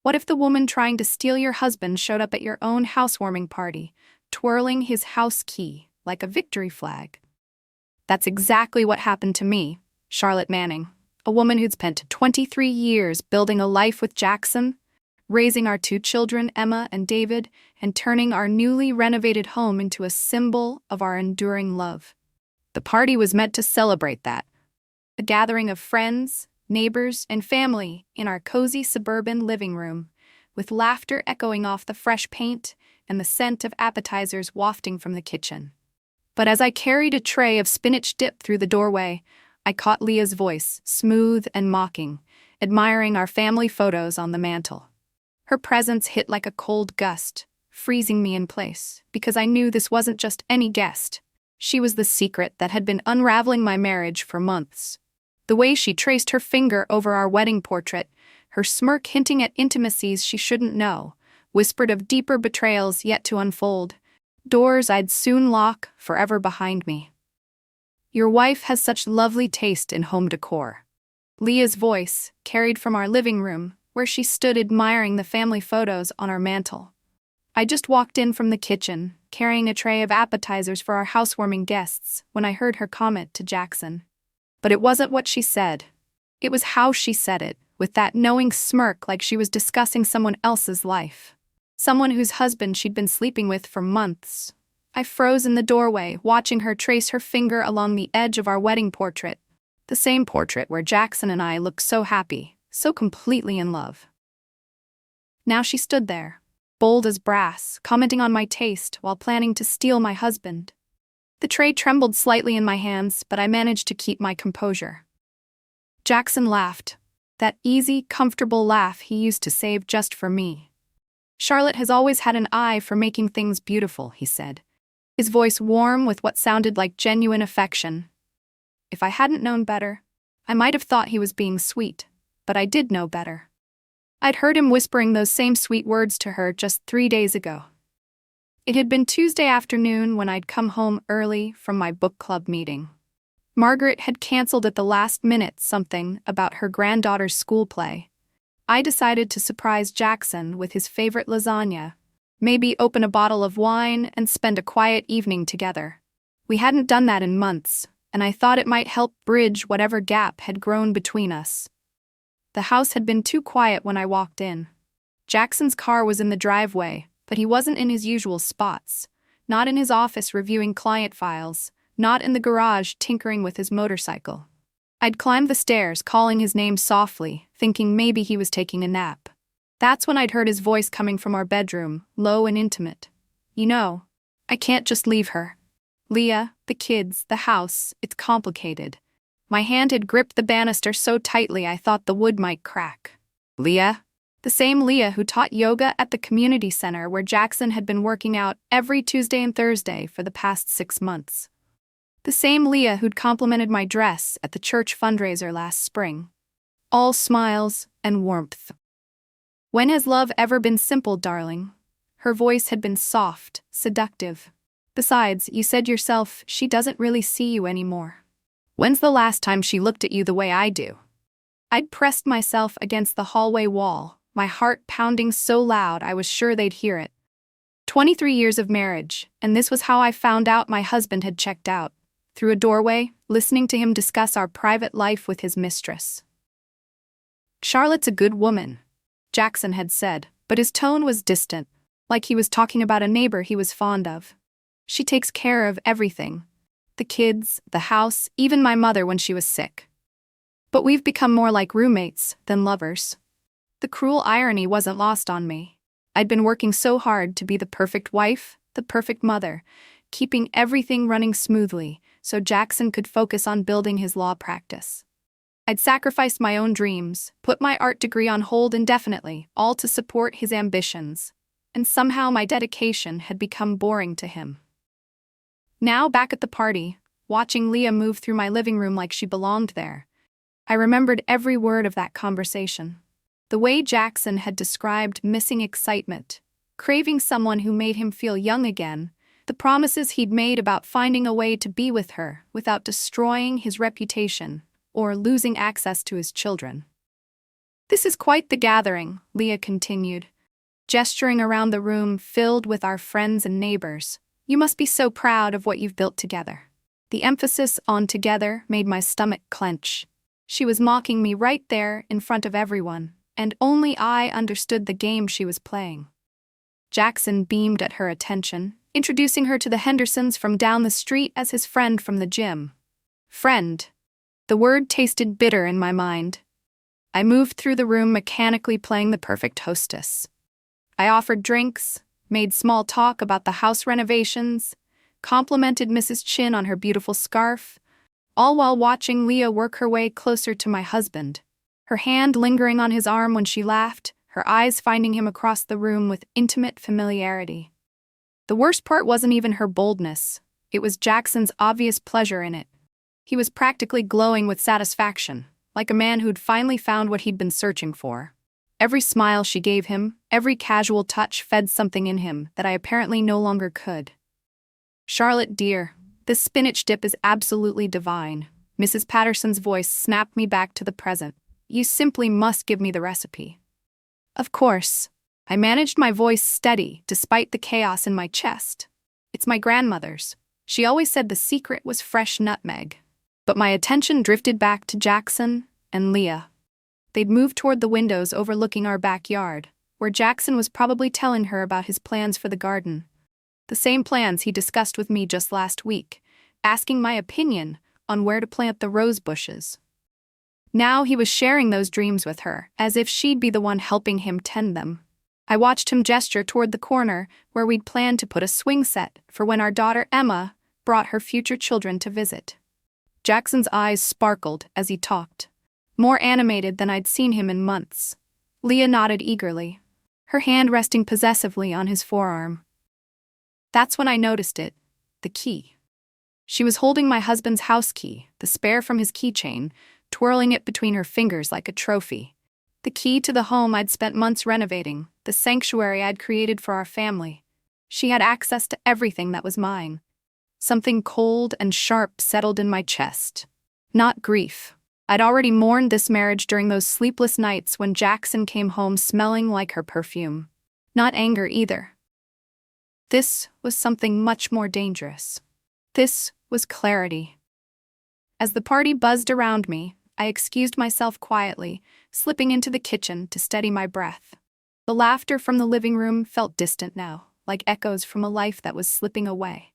What if the woman trying to steal your husband showed up at your own housewarming party, twirling his house key like a victory flag? That's exactly what happened to me, Charlotte Manning, a woman who'd spent 23 years building a life with Jackson, raising our two children, Emma and David, and turning our newly renovated home into a symbol of our enduring love. The party was meant to celebrate that. A gathering of friends, neighbors, and family in our cozy suburban living room, with laughter echoing off the fresh paint and the scent of appetizers wafting from the kitchen. But as I carried a tray of spinach dip through the doorway, I caught Leah's voice, smooth and mocking, admiring our family photos on the mantel. Her presence hit like a cold gust, freezing me in place, because I knew this wasn't just any guest. She was the secret that had been unraveling my marriage for months. The way she traced her finger over our wedding portrait, her smirk hinting at intimacies she shouldn't know, whispered of deeper betrayals yet to unfold, doors I'd soon lock forever behind me. Your wife has such lovely taste in home decor. Leah's voice, carried from our living room, where she stood admiring the family photos on our mantel. I just walked in from the kitchen, carrying a tray of appetizers for our housewarming guests, when I heard her comment to Jackson. But it wasn't what she said. It was how she said it, with that knowing smirk like she was discussing someone else's life. Someone whose husband she'd been sleeping with for months. I froze in the doorway, watching her trace her finger along the edge of our wedding portrait. The same portrait where Jackson and I looked so happy, so completely in love. Now she stood there, bold as brass, commenting on my taste while planning to steal my husband. The tray trembled slightly in my hands, but I managed to keep my composure. Jackson laughed, that easy, comfortable laugh he used to save just for me. Charlotte has always had an eye for making things beautiful, he said, his voice warm with what sounded like genuine affection. If I hadn't known better, I might have thought he was being sweet, but I did know better. I'd heard him whispering those same sweet words to her just 3 days ago. It had been Tuesday afternoon when I'd come home early from my book club meeting. Margaret had canceled at the last minute something about her granddaughter's school play. I decided to surprise Jackson with his favorite lasagna, maybe open a bottle of wine and spend a quiet evening together. We hadn't done that in months, and I thought it might help bridge whatever gap had grown between us. The house had been too quiet when I walked in. Jackson's car was in the driveway, but he wasn't in his usual spots, not in his office reviewing client files, not in the garage tinkering with his motorcycle. I'd climbed the stairs, calling his name softly, thinking maybe he was taking a nap. That's when I'd heard his voice coming from our bedroom, low and intimate. You know, I can't just leave her. Leah, the kids, the house, it's complicated. My hand had gripped the banister so tightly I thought the wood might crack. Leah? The same Leah who taught yoga at the community center where Jackson had been working out every Tuesday and Thursday for the past 6 months. The same Leah who'd complimented my dress at the church fundraiser last spring. All smiles and warmth. When has love ever been simple, darling? Her voice had been soft, seductive. Besides, you said yourself she doesn't really see you anymore. When's the last time she looked at you the way I do? I'd pressed myself against the hallway wall, my heart pounding so loud I was sure they'd hear it. 23 years of marriage, and this was how I found out my husband had checked out, through a doorway, listening to him discuss our private life with his mistress. Charlotte's a good woman, Jackson had said, but his tone was distant, like he was talking about a neighbor he was fond of. She takes care of everything. The kids, the house, even my mother when she was sick. But we've become more like roommates than lovers. The cruel irony wasn't lost on me. I'd been working so hard to be the perfect wife, the perfect mother, keeping everything running smoothly so Jackson could focus on building his law practice. I'd sacrificed my own dreams, put my art degree on hold indefinitely, all to support his ambitions, and somehow my dedication had become boring to him. Now back at the party, watching Leah move through my living room like she belonged there, I remembered every word of that conversation. The way Jackson had described missing excitement, craving someone who made him feel young again, the promises he'd made about finding a way to be with her without destroying his reputation or losing access to his children. This is quite the gathering, Leah continued, gesturing around the room filled with our friends and neighbors. You must be so proud of what you've built together. The emphasis on together made my stomach clench. She was mocking me right there in front of everyone, and only I understood the game she was playing. Jackson beamed at her attention, introducing her to the Hendersons from down the street as his friend from the gym. Friend. The word tasted bitter in my mind. I moved through the room mechanically playing the perfect hostess. I offered drinks, made small talk about the house renovations, complimented Mrs. Chin on her beautiful scarf, all while watching Leah work her way closer to my husband, her hand lingering on his arm when she laughed, her eyes finding him across the room with intimate familiarity. The worst part wasn't even her boldness. It was Jackson's obvious pleasure in it. He was practically glowing with satisfaction, like a man who'd finally found what he'd been searching for. Every smile she gave him, every casual touch fed something in him that I apparently no longer could. Charlotte, dear, this spinach dip is absolutely divine. Mrs. Patterson's voice snapped me back to the present. You simply must give me the recipe. Of course. I managed my voice steady despite the chaos in my chest. It's my grandmother's. She always said the secret was fresh nutmeg. But my attention drifted back to Jackson and Leah. They'd moved toward the windows overlooking our backyard, where Jackson was probably telling her about his plans for the garden. The same plans he discussed with me just last week, asking my opinion on where to plant the rose bushes. Now he was sharing those dreams with her, as if she'd be the one helping him tend them. I watched him gesture toward the corner where we'd planned to put a swing set for when our daughter Emma brought her future children to visit. Jackson's eyes sparkled as he talked, more animated than I'd seen him in months. Leah nodded eagerly, her hand resting possessively on his forearm. That's when I noticed it, the key. She was holding my husband's house key, the spare from his keychain, twirling it between her fingers like a trophy. The key to the home I'd spent months renovating, the sanctuary I'd created for our family. She had access to everything that was mine. Something cold and sharp settled in my chest. Not grief. I'd already mourned this marriage during those sleepless nights when Jackson came home smelling like her perfume. Not anger either. This was something much more dangerous. This was clarity. As the party buzzed around me, I excused myself quietly, slipping into the kitchen to steady my breath. The laughter from the living room felt distant now, like echoes from a life that was slipping away.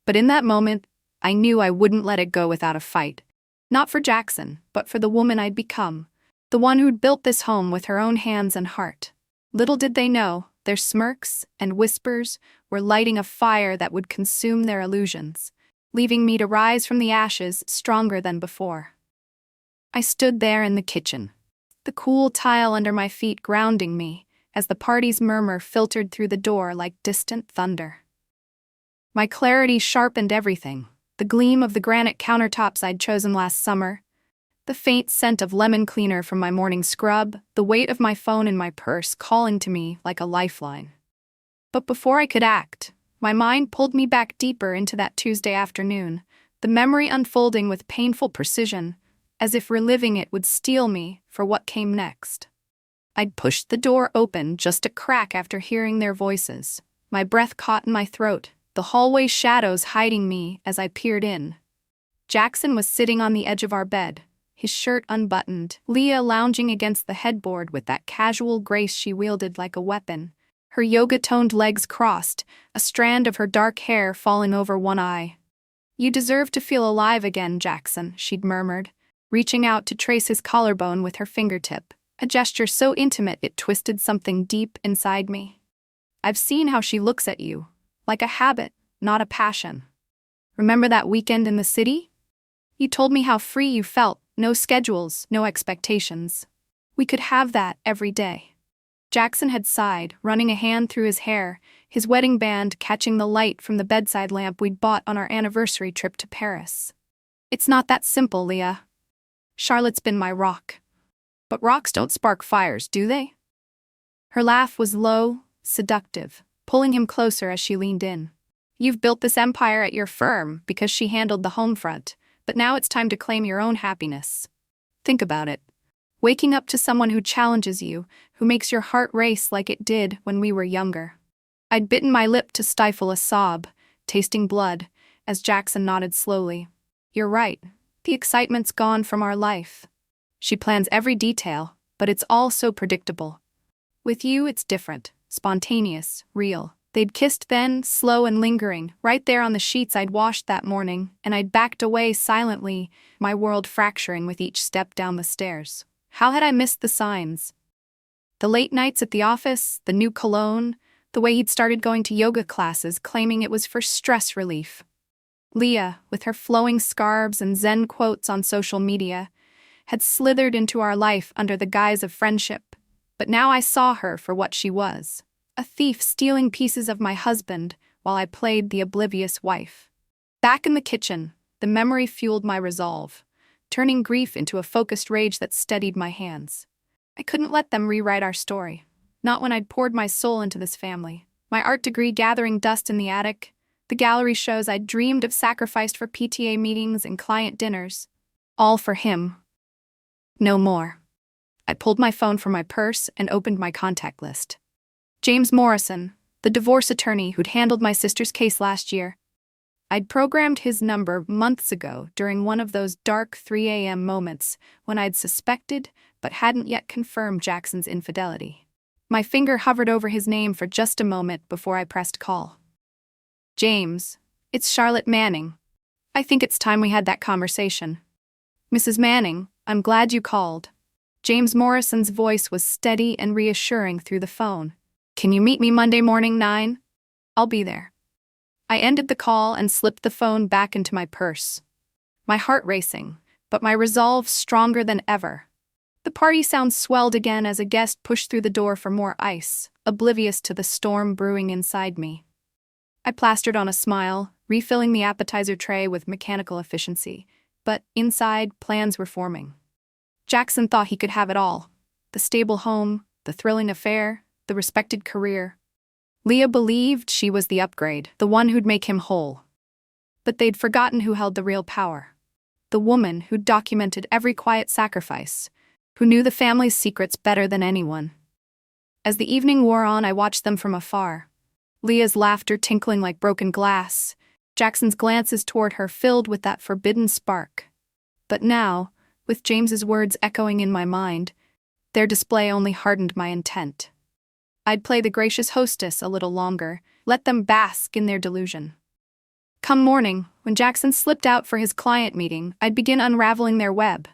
But in that moment, I knew I wouldn't let it go without a fight. Not for Jackson, but for the woman I'd become, the one who'd built this home with her own hands and heart. Little did they know, their smirks and whispers were lighting a fire that would consume their illusions, leaving me to rise from the ashes stronger than before. I stood there in the kitchen, the cool tile under my feet grounding me as the party's murmur filtered through the door like distant thunder. My clarity sharpened everything, the gleam of the granite countertops I'd chosen last summer, the faint scent of lemon cleaner from my morning scrub, the weight of my phone in my purse calling to me like a lifeline. But before I could act, my mind pulled me back deeper into that Tuesday afternoon, the memory unfolding with painful precision, as if reliving it would steel me for what came next. I'd pushed the door open just a crack after hearing their voices, my breath caught in my throat, the hallway shadows hiding me as I peered in. Jackson was sitting on the edge of our bed, his shirt unbuttoned, Leah lounging against the headboard with that casual grace she wielded like a weapon, her yoga-toned legs crossed, a strand of her dark hair falling over one eye. You deserve to feel alive again, Jackson, she'd murmured, reaching out to trace his collarbone with her fingertip, a gesture so intimate it twisted something deep inside me. I've seen how she looks at you, like a habit, not a passion. Remember that weekend in the city? You told me how free you felt, no schedules, no expectations. We could have that every day. Jackson had sighed, running a hand through his hair, his wedding band catching the light from the bedside lamp we'd bought on our anniversary trip to Paris. It's not that simple, Leah. Charlotte's been my rock. But rocks don't spark fires, do they? Her laugh was low, seductive, pulling him closer as she leaned in. You've built this empire at your firm because she handled the home front, but now it's time to claim your own happiness. Think about it. Waking up to someone who challenges you, who makes your heart race like it did when we were younger. I'd bitten my lip to stifle a sob, tasting blood, as Jackson nodded slowly. You're right. The excitement's gone from our life. She plans every detail, but it's all so predictable. With you, it's different, spontaneous, real. They'd kissed then, slow and lingering, right there on the sheets I'd washed that morning, and I'd backed away silently, my world fracturing with each step down the stairs. How had I missed the signs? The late nights at the office, the new cologne, the way he'd started going to yoga classes claiming it was for stress relief. Leah, with her flowing scarves and Zen quotes on social media, had slithered into our life under the guise of friendship, but now I saw her for what she was. A thief stealing pieces of my husband while I played the oblivious wife. Back in the kitchen, the memory fueled my resolve, turning grief into a focused rage that steadied my hands. I couldn't let them rewrite our story, not when I'd poured my soul into this family. My art degree gathering dust in the attic, the gallery shows I'd dreamed of sacrificed for PTA meetings and client dinners. All for him. No more. I pulled my phone from my purse and opened my contact list. James Morrison, the divorce attorney who'd handled my sister's case last year. I'd programmed his number months ago during one of those dark 3 a.m. moments when I'd suspected but hadn't yet confirmed Jackson's infidelity. My finger hovered over his name for just a moment before I pressed call. James, it's Charlotte Manning. I think it's time we had that conversation. Mrs. Manning, I'm glad you called. James Morrison's voice was steady and reassuring through the phone. Can you meet me Monday morning 9? I'll be there. I ended the call and slipped the phone back into my purse. My heart racing, but my resolve stronger than ever. The party sound swelled again as a guest pushed through the door for more ice, oblivious to the storm brewing inside me. I plastered on a smile, refilling the appetizer tray with mechanical efficiency, but inside, plans were forming. Jackson thought he could have it all. The stable home, the thrilling affair, the respected career. Leah believed she was the upgrade, the one who'd make him whole. But they'd forgotten who held the real power. The woman who'd documented every quiet sacrifice, who knew the family's secrets better than anyone. As the evening wore on, I watched them from afar. Leah's laughter tinkling like broken glass, Jackson's glances toward her filled with that forbidden spark. But now, with James's words echoing in my mind, their display only hardened my intent. I'd play the gracious hostess a little longer, let them bask in their delusion. Come morning, when Jackson slipped out for his client meeting, I'd begin unraveling their web.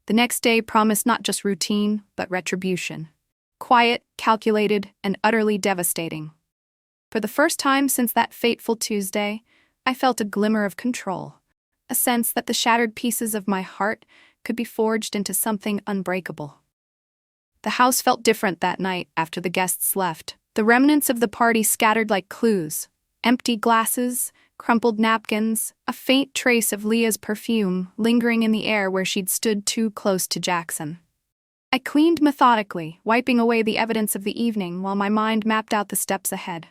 The next day promised not just routine, but retribution. Quiet, calculated, and utterly devastating. For the first time since that fateful Tuesday, I felt a glimmer of control, a sense that the shattered pieces of my heart could be forged into something unbreakable. The house felt different that night after the guests left. The remnants of the party scattered like clues. Empty glasses, crumpled napkins, a faint trace of Leah's perfume lingering in the air where she'd stood too close to Jackson. I cleaned methodically, wiping away the evidence of the evening while my mind mapped out the steps ahead.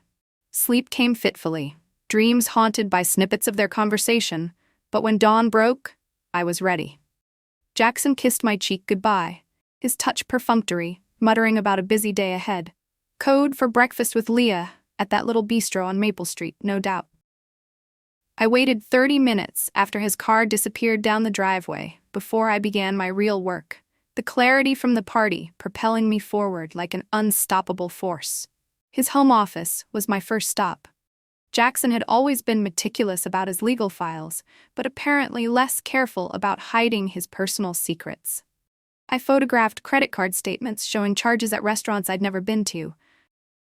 Sleep came fitfully, dreams haunted by snippets of their conversation, but when dawn broke, I was ready. Jackson kissed my cheek goodbye, his touch perfunctory, muttering about a busy day ahead. Code for breakfast with Leah at that little bistro on Maple Street, no doubt. I waited 30 minutes after his car disappeared down the driveway before I began my real work, the clarity from the party propelling me forward like an unstoppable force. His home office was my first stop. Jackson had always been meticulous about his legal files, but apparently less careful about hiding his personal secrets. I photographed credit card statements showing charges at restaurants I'd never been to,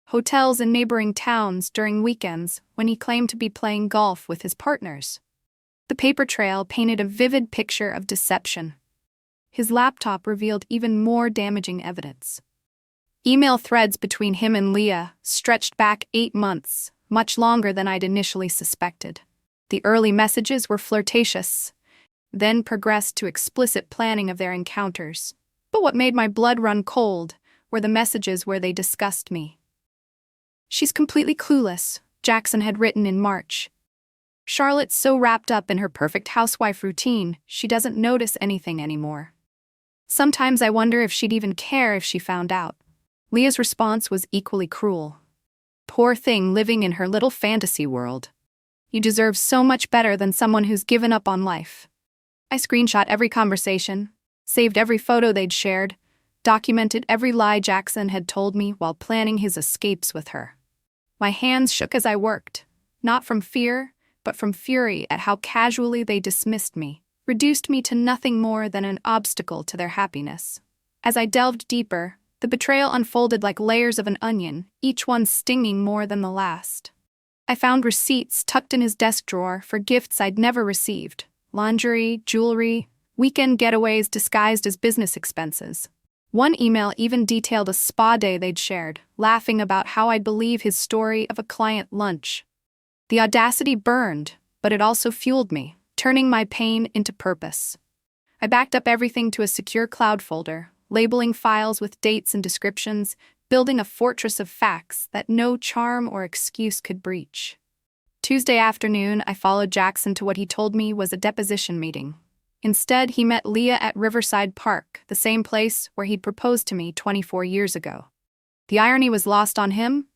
hotels in neighboring towns during weekends when he claimed to be playing golf with his partners. The paper trail painted a vivid picture of deception. His laptop revealed even more damaging evidence. Email threads between him and Leah stretched back 8 months, much longer than I'd initially suspected. The early messages were flirtatious, then progressed to explicit planning of their encounters. But what made my blood run cold were the messages where they discussed me. She's completely clueless, Jackson had written in March. Charlotte's so wrapped up in her perfect housewife routine, she doesn't notice anything anymore. Sometimes I wonder if she'd even care if she found out. Leah's response was equally cruel. Poor thing living in her little fantasy world. You deserve so much better than someone who's given up on life. I screenshot every conversation, saved every photo they'd shared, documented every lie Jackson had told me while planning his escapes with her. My hands shook as I worked, not from fear, but from fury at how casually they dismissed me, reduced me to nothing more than an obstacle to their happiness. As I delved deeper, the betrayal unfolded like layers of an onion, each one stinging more than the last. I found receipts tucked in his desk drawer for gifts I'd never received: lingerie, jewelry, weekend getaways disguised as business expenses. One email even detailed a spa day they'd shared, laughing about how I'd believe his story of a client lunch. The audacity burned, but it also fueled me, turning my pain into purpose. I backed up everything to a secure cloud folder, labeling files with dates and descriptions, building a fortress of facts that no charm or excuse could breach. Tuesday afternoon, I followed Jackson to what he told me was a deposition meeting. Instead, he met Leah at Riverside Park, the same place where he'd proposed to me 24 years ago. The irony was lost on him,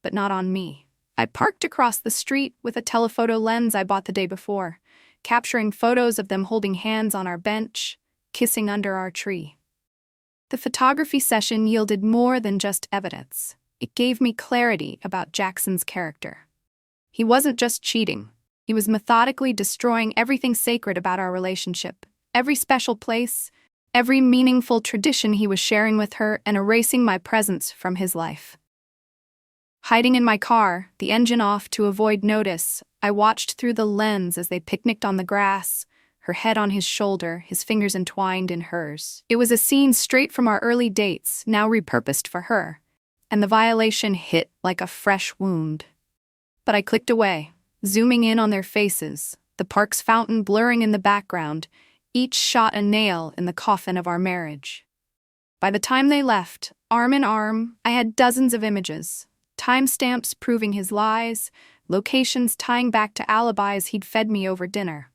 but not on me. I parked across the street with a telephoto lens I bought the day before, capturing photos of them holding hands on our bench, kissing under our tree. The photography session yielded more than just evidence. It gave me clarity about Jackson's character. He wasn't just cheating. He was methodically destroying everything sacred about our relationship, every special place, every meaningful tradition he was sharing with her, and erasing my presence from his life. Hiding in my car, the engine off to avoid notice, I watched through the lens as they picnicked on the grass, her head on his shoulder, his fingers entwined in hers. It was a scene straight from our early dates, now repurposed for her, and the violation hit like a fresh wound. But I clicked away, zooming in on their faces, the park's fountain blurring in the background, each shot a nail in the coffin of our marriage. By the time they left, arm in arm, I had dozens of images, timestamps proving his lies, locations tying back to alibis he'd fed me over dinner.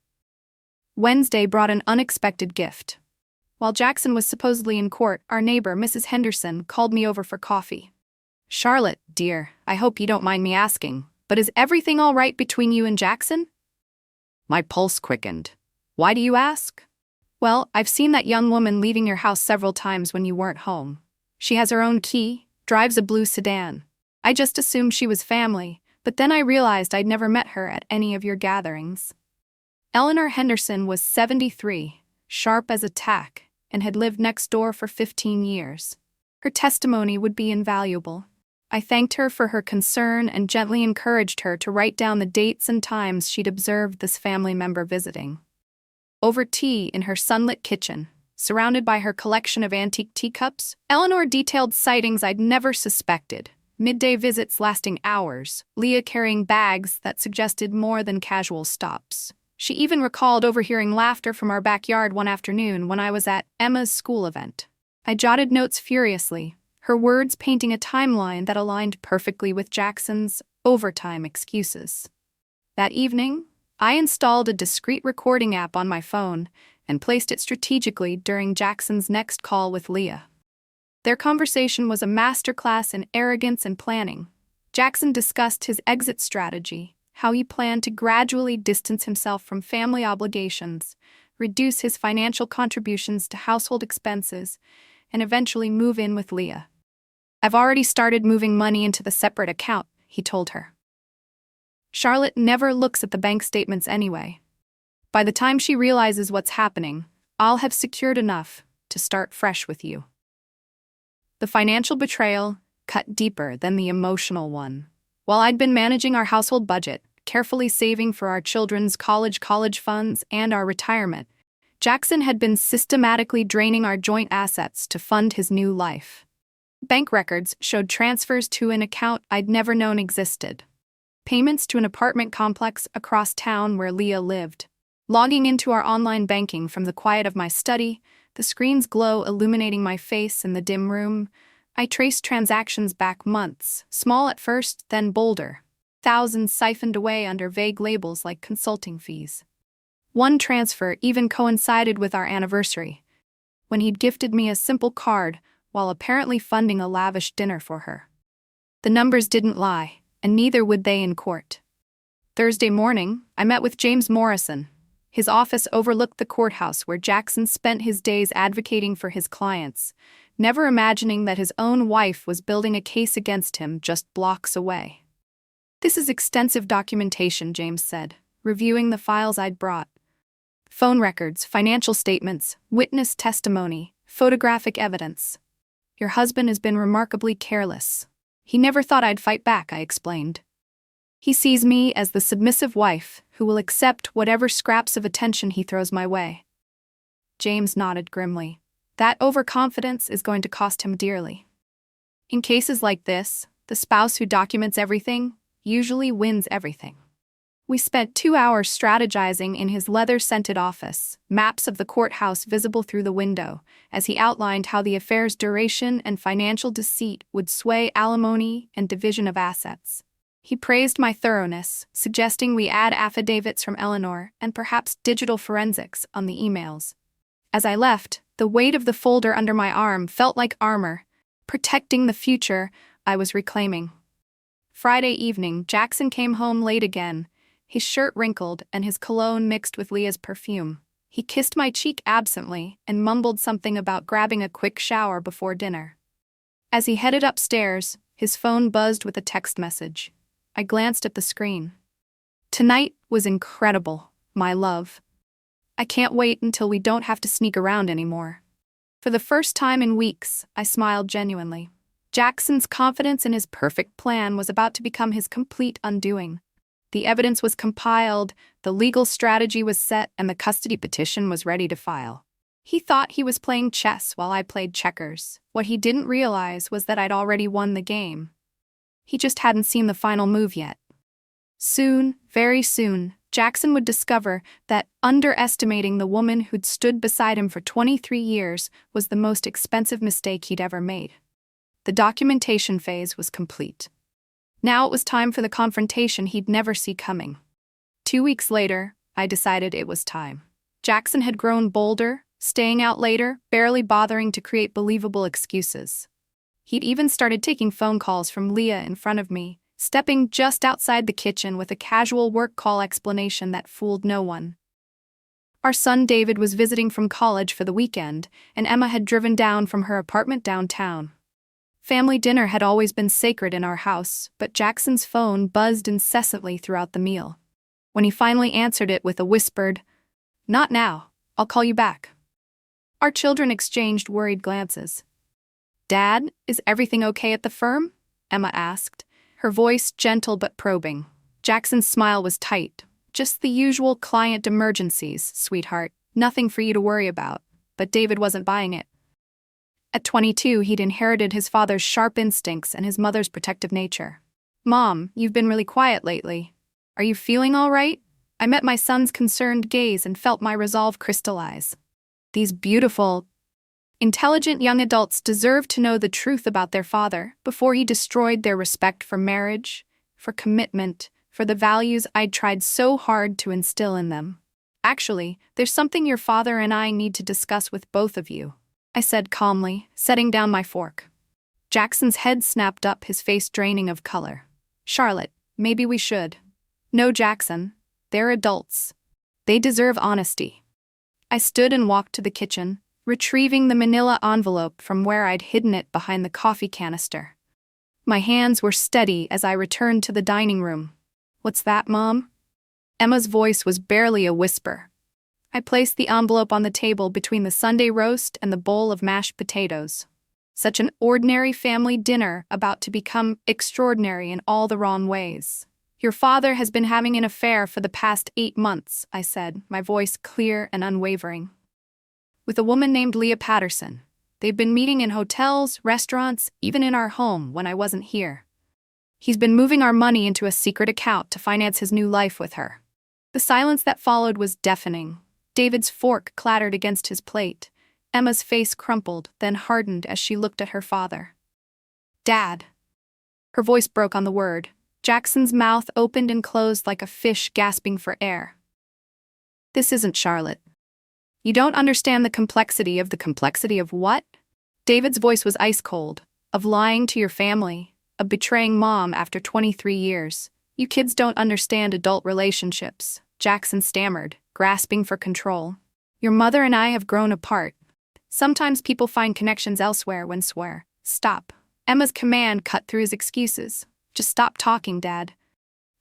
Wednesday brought an unexpected gift. While Jackson was supposedly in court, our neighbor, Mrs. Henderson, called me over for coffee. "Charlotte, dear, I hope you don't mind me asking, but is everything all right between you and Jackson?" My pulse quickened. "Why do you ask?" "Well, I've seen that young woman leaving your house several times when you weren't home. She has her own key, drives a blue sedan. I just assumed she was family, but then I realized I'd never met her at any of your gatherings." Eleanor Henderson was 73, sharp as a tack, and had lived next door for 15 years. Her testimony would be invaluable. I thanked her for her concern and gently encouraged her to write down the dates and times she'd observed this family member visiting. Over tea in her sunlit kitchen, surrounded by her collection of antique teacups, Eleanor detailed sightings I'd never suspected. Midday visits lasting hours, Leah carrying bags that suggested more than casual stops. She even recalled overhearing laughter from our backyard one afternoon when I was at Emma's school event. I jotted notes furiously, her words painting a timeline that aligned perfectly with Jackson's overtime excuses. That evening, I installed a discreet recording app on my phone and placed it strategically during Jackson's next call with Leah. Their conversation was a masterclass in arrogance and planning. Jackson discussed his exit strategy, how he planned to gradually distance himself from family obligations, reduce his financial contributions to household expenses, and eventually move in with Leah. "I've already started moving money into the separate account," he told her. "Charlotte never looks at the bank statements anyway. By the time she realizes what's happening, I'll have secured enough to start fresh with you." The financial betrayal cut deeper than the emotional one. While I'd been managing our household budget, carefully saving for our children's college funds and our retirement, Jackson had been systematically draining our joint assets to fund his new life. Bank records showed transfers to an account I'd never known existed, payments to an apartment complex across town where Leah lived. Logging into our online banking from the quiet of my study, the screen's glow illuminating my face in the dim room, I traced transactions back months, small at first, then bolder. Thousands siphoned away under vague labels like consulting fees. One transfer even coincided with our anniversary. when he'd gifted me a simple card while apparently funding a lavish dinner for her. The numbers didn't lie, and neither would they in court. Thursday morning, I met with James Morrison. His office overlooked the courthouse where Jackson spent his days advocating for his clients, never imagining that his own wife was building a case against him just blocks away. "This is extensive documentation," James said, reviewing the files I'd brought. "Phone records, financial statements, witness testimony, photographic evidence. Your husband has been remarkably careless. He never thought I'd fight back," I explained. "He sees me as the submissive wife who will accept whatever scraps of attention he throws my way." James nodded grimly. "That overconfidence is going to cost him dearly. In cases like this, the spouse who documents everything usually wins everything." We spent 2 hours strategizing in his leather-scented office, maps of the courthouse visible through the window, as he outlined how the affair's duration and financial deceit would sway alimony and division of assets. He praised my thoroughness, suggesting we add affidavits from Eleanor and perhaps digital forensics on the emails. As I left, the weight of the folder under my arm felt like armor, protecting the future I was reclaiming. Friday evening, Jackson came home late again, his shirt wrinkled and his cologne mixed with Leah's perfume. He kissed my cheek absently and mumbled something about grabbing a quick shower before dinner. As he headed upstairs, his phone buzzed with a text message. I glanced at the screen. "Tonight was incredible, my love. I can't wait until we don't have to sneak around anymore." For the first time in weeks, I smiled genuinely. Jackson's confidence in his perfect plan was about to become his complete undoing. The evidence was compiled, the legal strategy was set, and the custody petition was ready to file. He thought he was playing chess while I played checkers. What he didn't realize was that I'd already won the game. He just hadn't seen the final move yet. Soon, very soon, Jackson would discover that underestimating the woman who'd stood beside him for 23 years was the most expensive mistake he'd ever made. The documentation phase was complete. Now it was time for the confrontation he'd never see coming. 2 weeks later, I decided it was time. Jackson had grown bolder, staying out later, barely bothering to create believable excuses. He'd even started taking phone calls from Leah in front of me, stepping just outside the kitchen with a casual work call explanation that fooled no one. Our son David was visiting from college for the weekend, and Emma had driven down from her apartment downtown. Family dinner had always been sacred in our house, but Jackson's phone buzzed incessantly throughout the meal. When he finally answered it with a whispered, "Not now, I'll call you back." Our children exchanged worried glances. "Dad, is everything okay at the firm?" Emma asked, her voice gentle but probing. Jackson's smile was tight. "Just the usual client emergencies, sweetheart. Nothing for you to worry about." But David wasn't buying it. At 22, he'd inherited his father's sharp instincts and his mother's protective nature. "Mom, you've been really quiet lately. Are you feeling all right?" I met my son's concerned gaze and felt my resolve crystallize. These beautiful, intelligent young adults deserved to know the truth about their father before he destroyed their respect for marriage, for commitment, for the values I'd tried so hard to instill in them. "Actually, there's something your father and I need to discuss with both of you," I said calmly, setting down my fork. Jackson's head snapped up, his face draining of color. "Charlotte, maybe we should." "No, Jackson. They're adults. They deserve honesty." I stood and walked to the kitchen, retrieving the manila envelope from where I'd hidden it behind the coffee canister. My hands were steady as I returned to the dining room. "What's that, Mom?" Emma's voice was barely a whisper. I placed the envelope on the table between the Sunday roast and the bowl of mashed potatoes. Such an ordinary family dinner about to become extraordinary in all the wrong ways. "Your father has been having an affair for the past 8 months, I said, my voice clear and unwavering. "With a woman named Leah Patterson. They've been meeting in hotels, restaurants, even in our home when I wasn't here. He's been moving our money into a secret account to finance his new life with her." The silence that followed was deafening. David's fork clattered against his plate. Emma's face crumpled, then hardened as she looked at her father. "Dad." Her voice broke on the word. Jackson's mouth opened and closed like a fish gasping for air. "This isn't Charlotte." You don't understand the complexity of what? David's voice was ice cold. Of lying to your family, of betraying mom after 23 years. You kids don't understand adult relationships, Jackson stammered, grasping for control. Your mother and I have grown apart. Sometimes people find connections elsewhere when swear. Stop. Emma's command cut through his excuses. Just stop talking, Dad.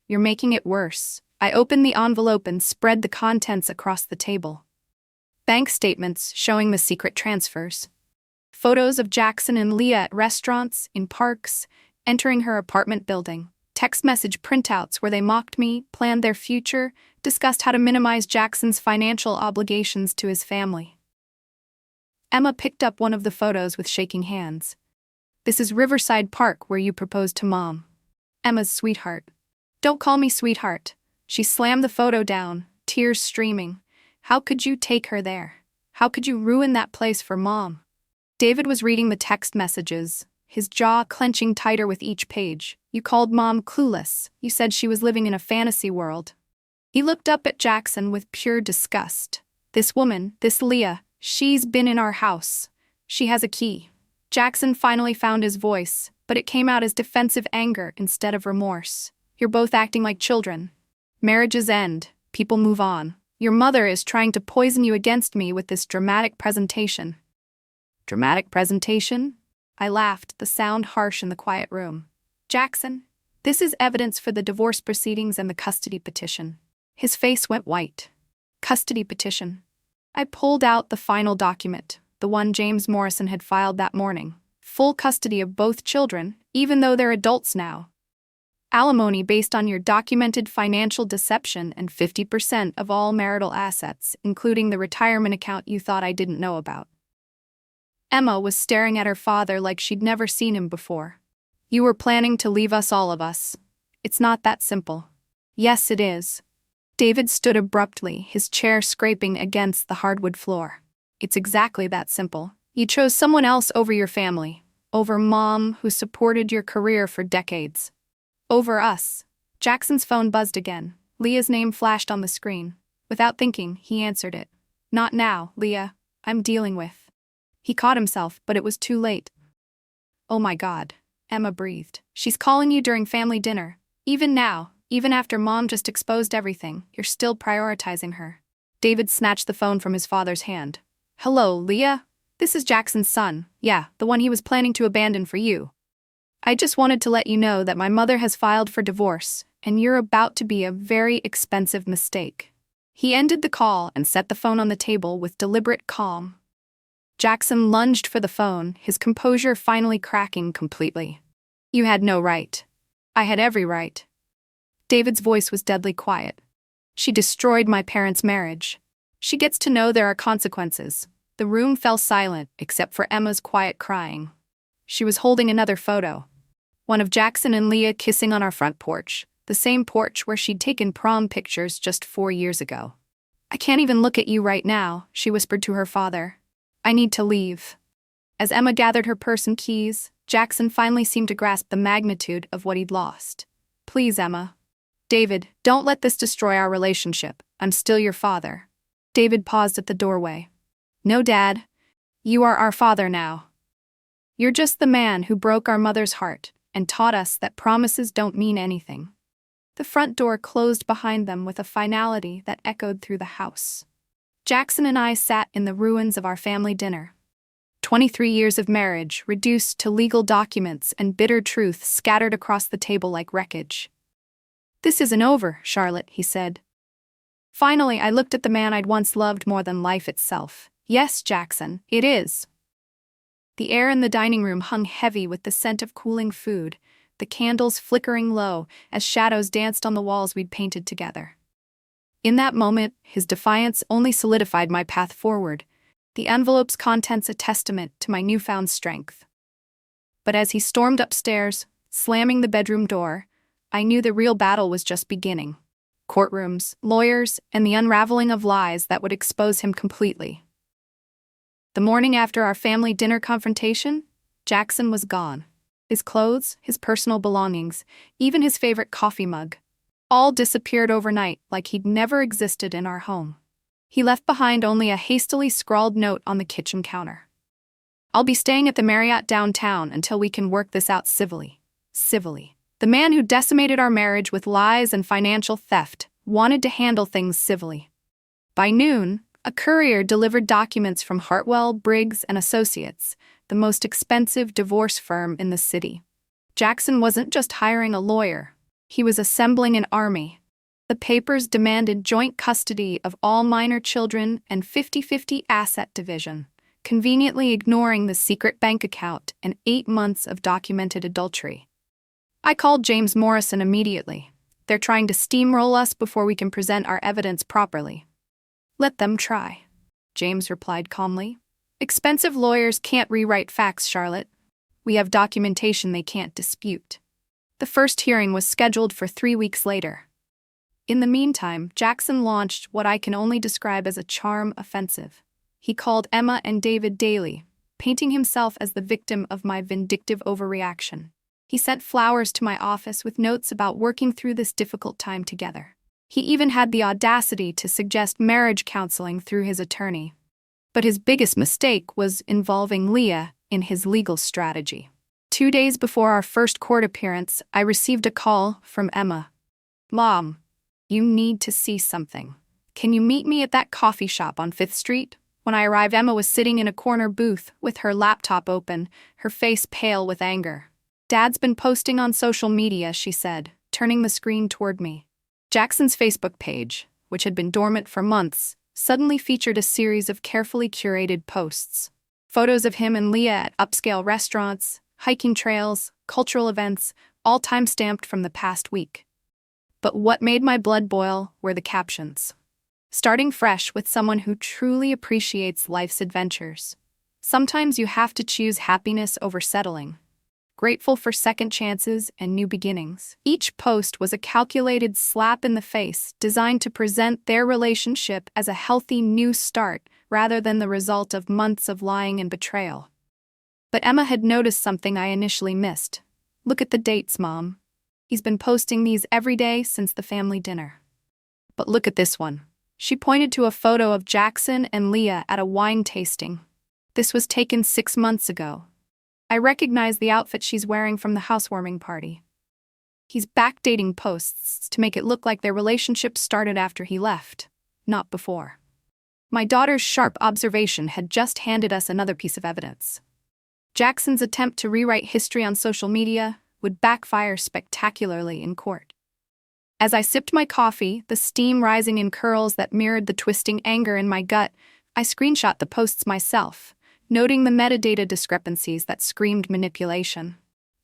You're making it worse. I opened the envelope and spread the contents across the table. Bank statements showing the secret transfers. Photos of Jackson and Leah at restaurants, in parks, entering her apartment building. Text message printouts where they mocked me, planned their future, discussed how to minimize Jackson's financial obligations to his family. Emma picked up one of the photos with shaking hands. This is Riverside Park where you proposed to Mom. Emma's sweetheart. Don't call me sweetheart. She slammed the photo down, tears streaming. How could you take her there? How could you ruin that place for Mom? David was reading the text messages, his jaw clenching tighter with each page. You called Mom clueless. You said she was living in a fantasy world. He looked up at Jackson with pure disgust. This woman, this Leah, she's been in our house. She has a key. Jackson finally found his voice, but it came out as defensive anger instead of remorse. You're both acting like children. Marriages end. People move on. Your mother is trying to poison you against me with this dramatic presentation. Dramatic presentation? I laughed, the sound harsh in the quiet room. Jackson, this is evidence for the divorce proceedings and the custody petition. His face went white. Custody petition. I pulled out the final document, the one James Morrison had filed that morning. Full custody of both children, even though they're adults now. Alimony based on your documented financial deception and 50% of all marital assets, including the retirement account you thought I didn't know about. Emma was staring at her father like she'd never seen him before. You were planning to leave us, all of us. It's not that simple. Yes, it is. David stood abruptly, his chair scraping against the hardwood floor. It's exactly that simple. You chose someone else over your family, over Mom, who supported your career for decades. Over us. Jackson's phone buzzed again. Leah's name flashed on the screen. Without thinking, he answered it. Not now, Leah. I'm dealing with. He caught himself, but it was too late. Oh my God, Emma breathed. She's calling you during family dinner. Even now, even after Mom just exposed everything, you're still prioritizing her. David snatched the phone from his father's hand. Hello, Leah? This is Jackson's son. Yeah, the one he was planning to abandon for you. I just wanted to let you know that my mother has filed for divorce, and you're about to be a very expensive mistake. He ended the call and set the phone on the table with deliberate calm. Jackson lunged for the phone, his composure finally cracking completely. You had no right. I had every right. David's voice was deadly quiet. She destroyed my parents' marriage. She gets to know there are consequences. The room fell silent, except for Emma's quiet crying. She was holding another photo. One of Jackson and Leah kissing on our front porch, the same porch where she'd taken prom pictures just 4 years ago. I can't even look at you right now, she whispered to her father. I need to leave. As Emma gathered her purse and keys, Jackson finally seemed to grasp the magnitude of what he'd lost. Please, Emma. David, don't let this destroy our relationship. I'm still your father. David paused at the doorway. No, Dad. You are our father now. You're just the man who broke our mother's heart and taught us that promises don't mean anything. The front door closed behind them with a finality that echoed through the house. Jackson and I sat in the ruins of our family dinner. 23 years of marriage reduced to legal documents and bitter truth scattered across the table like wreckage. This isn't over, Charlotte, he said. Finally, I looked at the man I'd once loved more than life itself. Yes, Jackson, it is. The air in the dining room hung heavy with the scent of cooling food, the candles flickering low as shadows danced on the walls we'd painted together. In that moment, his defiance only solidified my path forward, the envelope's contents a testament to my newfound strength. But as he stormed upstairs, slamming the bedroom door, I knew the real battle was just beginning. Courtrooms, lawyers, and the unraveling of lies that would expose him completely. The morning after our family dinner confrontation, Jackson was gone. His clothes, his personal belongings, even his favorite coffee mug, all disappeared overnight like he'd never existed in our home. He left behind only a hastily scrawled note on the kitchen counter. "I'll be staying at the Marriott downtown until we can work this out civilly." Civilly. The man who decimated our marriage with lies and financial theft wanted to handle things civilly. By noon, a courier delivered documents from Hartwell, Briggs & Associates, the most expensive divorce firm in the city. Jackson wasn't just hiring a lawyer. He was assembling an army. The papers demanded joint custody of all minor children and 50-50 asset division, conveniently ignoring the secret bank account and 8 months of documented adultery. I called James Morrison immediately. "They're trying to steamroll us before we can present our evidence properly." "Let them try," James replied calmly. "Expensive lawyers can't rewrite facts, Charlotte. We have documentation they can't dispute." The first hearing was scheduled for 3 weeks later. In the meantime, Jackson launched what I can only describe as a charm offensive. He called Emma and David daily, painting himself as the victim of my vindictive overreaction. He sent flowers to my office with notes about working through this difficult time together. He even had the audacity to suggest marriage counseling through his attorney. But his biggest mistake was involving Leah in his legal strategy. 2 days before our first court appearance, I received a call from Emma. "Mom, you need to see something. Can you meet me at that coffee shop on 5th Street? When I arrived, Emma was sitting in a corner booth with her laptop open, her face pale with anger. "Dad's been posting on social media," she said, turning the screen toward me. Jackson's Facebook page, which had been dormant for months, suddenly featured a series of carefully curated posts. Photos of him and Leah at upscale restaurants, hiking trails, cultural events, all time-stamped from the past week. But what made my blood boil were the captions. "Starting fresh with someone who truly appreciates life's adventures. Sometimes you have to choose happiness over settling. Grateful for second chances and new beginnings." Each post was a calculated slap in the face designed to present their relationship as a healthy new start rather than the result of months of lying and betrayal. But Emma had noticed something I initially missed. "Look at the dates, Mom. He's been posting these every day since the family dinner. But look at this one." She pointed to a photo of Jackson and Leah at a wine tasting. "This was taken 6 months ago. I recognize the outfit she's wearing from the housewarming party." He's backdating posts to make it look like their relationship started after he left, not before. My daughter's sharp observation had just handed us another piece of evidence. Jackson's attempt to rewrite history on social media would backfire spectacularly in court. As I sipped my coffee, the steam rising in curls that mirrored the twisting anger in my gut, I screenshot the posts myself, noting the metadata discrepancies that screamed manipulation.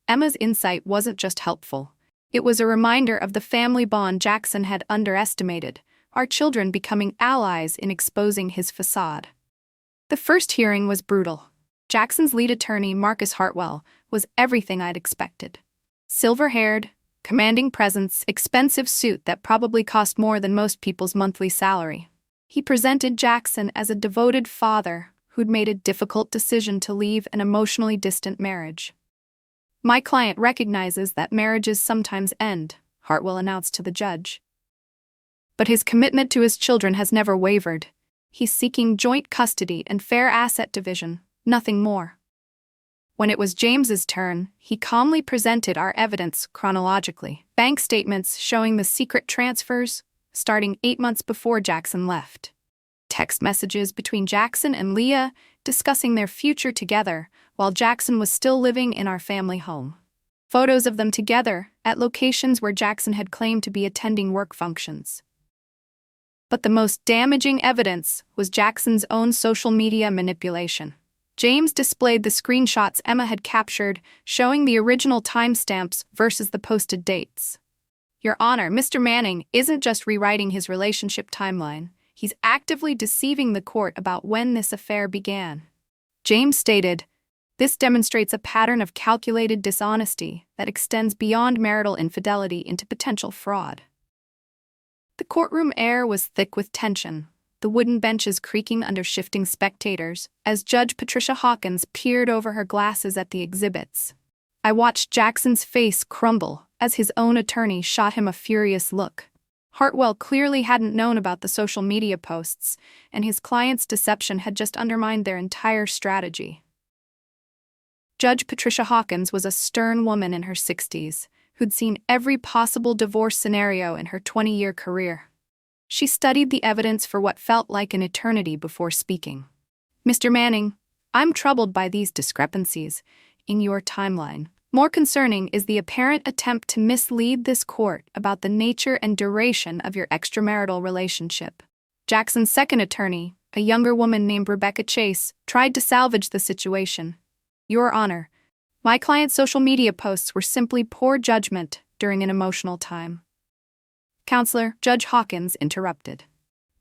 Emma's insight wasn't just helpful. It was a reminder of the family bond Jackson had underestimated, our children becoming allies in exposing his facade. The first hearing was brutal. Jackson's lead attorney, Marcus Hartwell, was everything I'd expected. Silver-haired, commanding presence, expensive suit that probably cost more than most people's monthly salary. He presented Jackson as a devoted father who'd made a difficult decision to leave an emotionally distant marriage. "My client recognizes that marriages sometimes end," Hartwell announced to the judge. "But his commitment to his children has never wavered. He's seeking joint custody and fair asset division, nothing more." When it was James's turn, he calmly presented our evidence chronologically. Bank statements showing the secret transfers, starting 8 months before Jackson left. Text messages between Jackson and Leah discussing their future together while Jackson was still living in our family home. Photos of them together at locations where Jackson had claimed to be attending work functions. But the most damaging evidence was Jackson's own social media manipulation. James displayed the screenshots Emma had captured, showing the original timestamps versus the posted dates. "Your Honor, Mr. Manning isn't just rewriting his relationship timeline. He's actively deceiving the court about when this affair began." James stated, "This demonstrates a pattern of calculated dishonesty that extends beyond marital infidelity into potential fraud." The courtroom air was thick with tension, the wooden benches creaking under shifting spectators, as Judge Patricia Hawkins peered over her glasses at the exhibits. I watched Jackson's face crumble as his own attorney shot him a furious look. Hartwell clearly hadn't known about the social media posts, and his client's deception had just undermined their entire strategy. Judge Patricia Hawkins was a stern woman in her 60s, who'd seen every possible divorce scenario in her 20-year career. She studied the evidence for what felt like an eternity before speaking. "Mr. Manning, I'm troubled by these discrepancies in your timeline. More concerning is the apparent attempt to mislead this court about the nature and duration of your extramarital relationship." Jackson's second attorney, a younger woman named Rebecca Chase, tried to salvage the situation. "Your Honor, my client's social media posts were simply poor judgment during an emotional time." "Counselor," Judge Hawkins interrupted.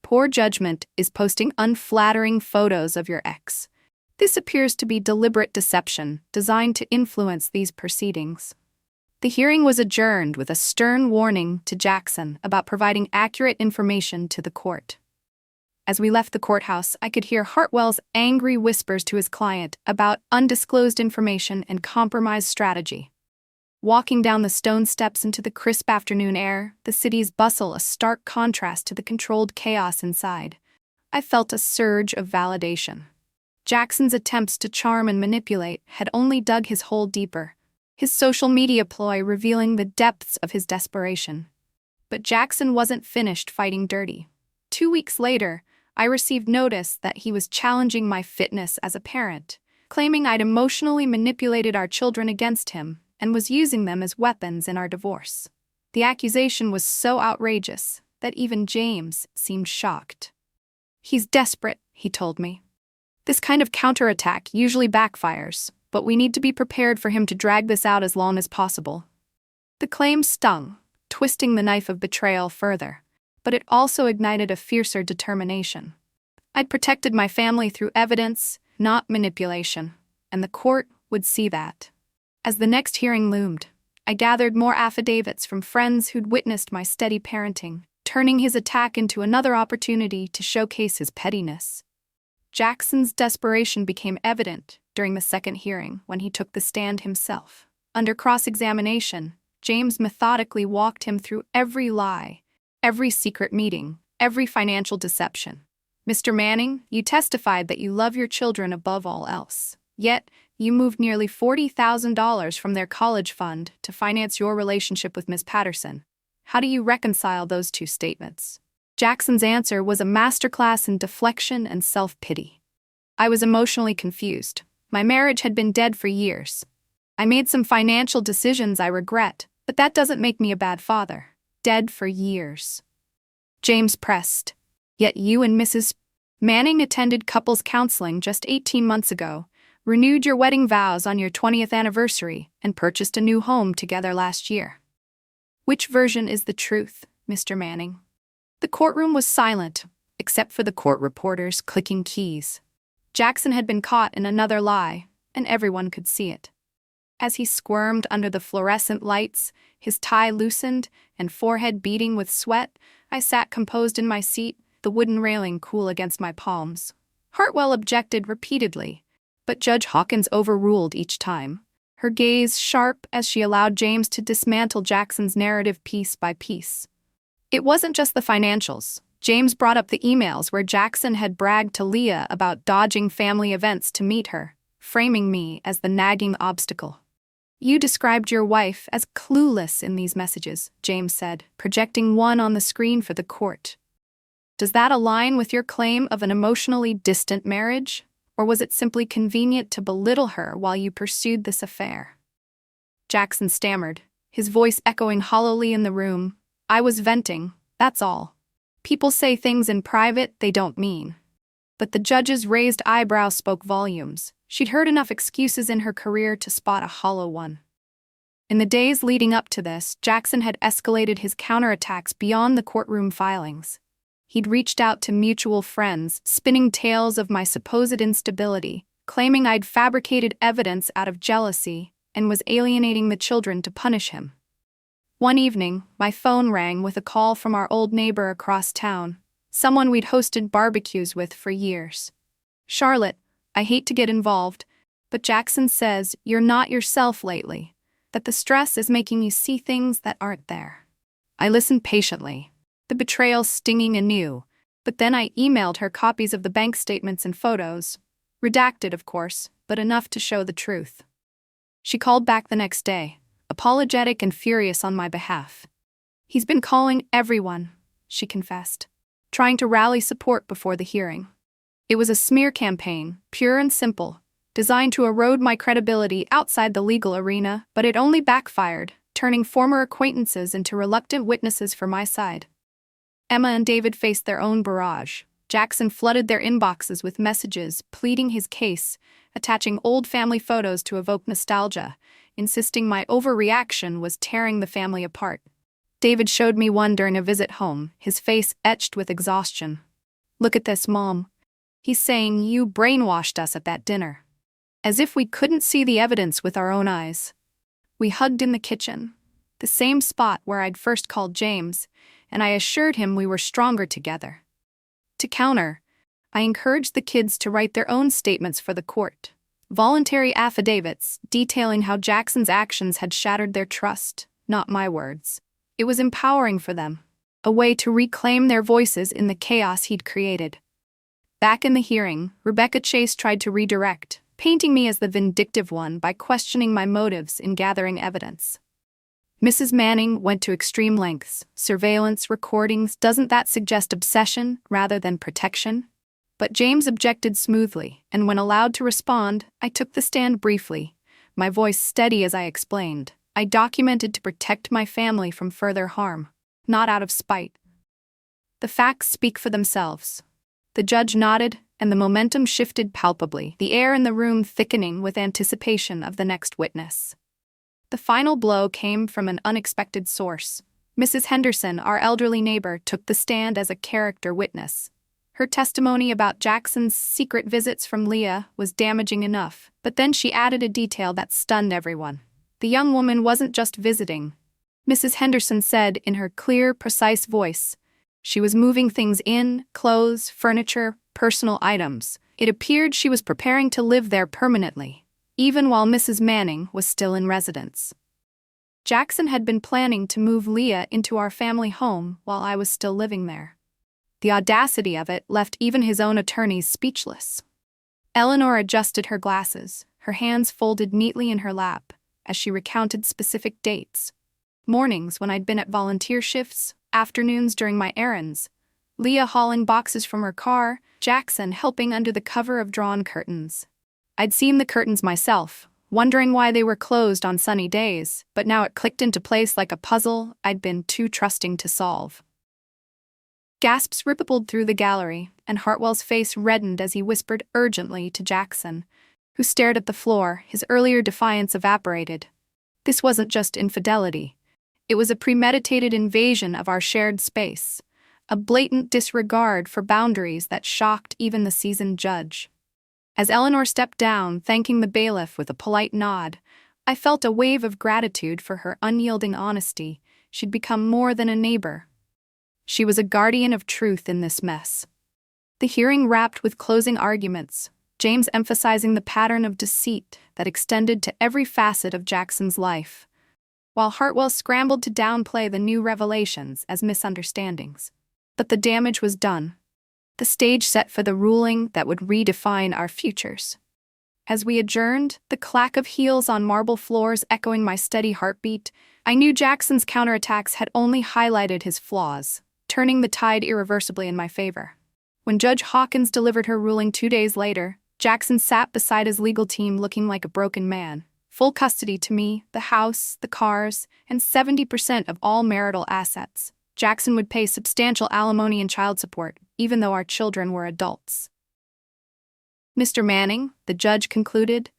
"Poor judgment is posting unflattering photos of your ex. This appears to be deliberate deception designed to influence these proceedings." The hearing was adjourned with a stern warning to Jackson about providing accurate information to the court. As we left the courthouse, I could hear Hartwell's angry whispers to his client about undisclosed information and compromise strategy. Walking down the stone steps into the crisp afternoon air, the city's bustle a stark contrast to the controlled chaos inside, I felt a surge of validation. Jackson's attempts to charm and manipulate had only dug his hole deeper, his social media ploy revealing the depths of his desperation. But Jackson wasn't finished fighting dirty. 2 weeks later, I received notice that he was challenging my fitness as a parent, claiming I'd emotionally manipulated our children against him and was using them as weapons in our divorce. The accusation was so outrageous that even James seemed shocked. "He's desperate," he told me. "This kind of counterattack usually backfires, but we need to be prepared for him to drag this out as long as possible." The claim stung, twisting the knife of betrayal further, but it also ignited a fiercer determination. I'd protected my family through evidence, not manipulation, and the court would see that. As the next hearing loomed, I gathered more affidavits from friends who'd witnessed my steady parenting, turning his attack into another opportunity to showcase his pettiness. Jackson's desperation became evident during the second hearing when he took the stand himself. Under cross-examination, James methodically walked him through every lie, every secret meeting, every financial deception. "Mr. Manning, you testified that you love your children above all else. Yet, you moved nearly $40,000 from their college fund to finance your relationship with Ms. Patterson. How do you reconcile those two statements?" Jackson's answer was a masterclass in deflection and self-pity. "I was emotionally confused. My marriage had been dead for years. I made some financial decisions I regret, but that doesn't make me a bad father. Dead for years." James pressed. "Yet you and Mrs. Manning attended couples counseling just 18 months ago, renewed your wedding vows on your 20th anniversary, and purchased a new home together last year. Which version is the truth, Mr. Manning?" The courtroom was silent, except for the court reporters clicking keys. Jackson had been caught in another lie, and everyone could see it. As he squirmed under the fluorescent lights, his tie loosened and forehead beating with sweat, I sat composed in my seat, the wooden railing cool against my palms. Hartwell objected repeatedly, but Judge Hawkins overruled each time, her gaze sharp as she allowed James to dismantle Jackson's narrative piece by piece. It wasn't just the financials. James brought up the emails where Jackson had bragged to Leah about dodging family events to meet her, framing me as the nagging obstacle. "You described your wife as clueless in these messages," James said, projecting one on the screen for the court. "Does that align with your claim of an emotionally distant marriage? Or was it simply convenient to belittle her while you pursued this affair?" Jackson stammered, his voice echoing hollowly in the room. "I was venting, that's all. People say things in private they don't mean." But the judge's raised eyebrow spoke volumes. She'd heard enough excuses in her career to spot a hollow one. In the days leading up to this, Jackson had escalated his counterattacks beyond the courtroom filings. He'd reached out to mutual friends, spinning tales of my supposed instability, claiming I'd fabricated evidence out of jealousy and was alienating the children to punish him. One evening, my phone rang with a call from our old neighbor across town, someone we'd hosted barbecues with for years. "Charlotte, I hate to get involved, but Jackson says you're not yourself lately, that the stress is making you see things that aren't there." I listened patiently. the betrayal stinging anew. But then I emailed her copies of the bank statements and photos. Redacted, of course, but enough to show the truth. She called back the next day, apologetic and furious on my behalf. "He's been calling everyone," she confessed, trying to rally support before the hearing. It was a smear campaign, pure and simple, designed to erode my credibility outside the legal arena, but it only backfired, turning former acquaintances into reluctant witnesses for my side. Emma and David faced their own barrage. Jackson flooded their inboxes with messages pleading his case, attaching old family photos to evoke nostalgia, insisting my overreaction was tearing the family apart. David showed me one during a visit home, his face etched with exhaustion. "Look at this, Mom. He's saying you brainwashed us at that dinner." As if we couldn't see the evidence with our own eyes. We hugged in the kitchen, the same spot where I'd first called James, and I assured him we were stronger together. To counter, I encouraged the kids to write their own statements for the court, voluntary affidavits detailing how Jackson's actions had shattered their trust, not my words. It was empowering for them, a way to reclaim their voices in the chaos he'd created. Back in the hearing, Rebecca Chase tried to redirect, painting me as the vindictive one by questioning my motives in gathering evidence. Mrs. Manning went to extreme lengths. Surveillance, recordings, doesn't that suggest obsession rather than protection? But James objected smoothly, and when allowed to respond, I took the stand briefly, my voice steady as I explained. I documented to protect my family from further harm, not out of spite. The facts speak for themselves. The judge nodded, and the momentum shifted palpably, the air in the room thickening with anticipation of the next witness. The final blow came from an unexpected source. Mrs. Henderson, our elderly neighbor, took the stand as a character witness. Her testimony about Jackson's secret visits from Leah was damaging enough, but then she added a detail that stunned everyone. The young woman wasn't just visiting. Mrs. Henderson said in her clear, precise voice, she was moving things in, clothes, furniture, personal items. It appeared she was preparing to live there permanently, even while Mrs. Manning was still in residence. Jackson had been planning to move Leah into our family home while I was still living there. The audacity of it left even his own attorneys speechless. Eleanor adjusted her glasses, her hands folded neatly in her lap, as she recounted specific dates. Mornings when I'd been at volunteer shifts, afternoons during my errands, Leah hauling boxes from her car, Jackson helping under the cover of drawn curtains. I'd seen the curtains myself, wondering why they were closed on sunny days, but now it clicked into place like a puzzle I'd been too trusting to solve. Gasps rippled through the gallery, and Hartwell's face reddened as he whispered urgently to Jackson, who stared at the floor, his earlier defiance evaporated. This wasn't just infidelity. It was a premeditated invasion of our shared space, a blatant disregard for boundaries that shocked even the seasoned judge. As Eleanor stepped down, thanking the bailiff with a polite nod, I felt a wave of gratitude for her unyielding honesty. She'd become more than a neighbor. She was a guardian of truth in this mess. The hearing wrapped with closing arguments, James emphasizing the pattern of deceit that extended to every facet of Jackson's life, while Hartwell scrambled to downplay the new revelations as misunderstandings. But the damage was done. The stage set for the ruling that would redefine our futures. As we adjourned, the clack of heels on marble floors echoing my steady heartbeat, I knew Jackson's counterattacks had only highlighted his flaws, turning the tide irreversibly in my favor. When Judge Hawkins delivered her ruling 2 days later, Jackson sat beside his legal team looking like a broken man. Full custody to me, the house, the cars, and 70% of all marital assets. Jackson would pay substantial alimony and child support, even though our children were adults. Mr. Manning, the judge concluded,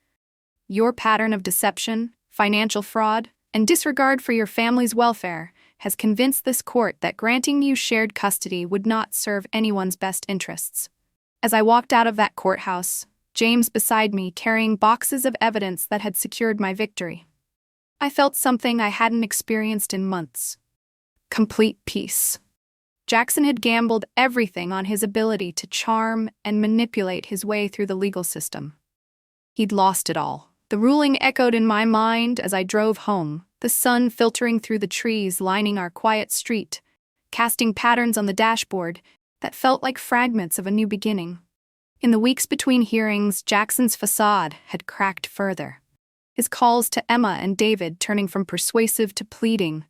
your pattern of deception, financial fraud, and disregard for your family's welfare has convinced this court that granting you shared custody would not serve anyone's best interests. As I walked out of that courthouse, James beside me carrying boxes of evidence that had secured my victory, I felt something I hadn't experienced in months. Complete peace. Jackson had gambled everything on his ability to charm and manipulate his way through the legal system. He'd lost it all. The ruling echoed in my mind as I drove home, the sun filtering through the trees lining our quiet street, casting patterns on the dashboard that felt like fragments of a new beginning. In the weeks between hearings, Jackson's facade had cracked further. His calls to Emma and David turning from persuasive to pleading,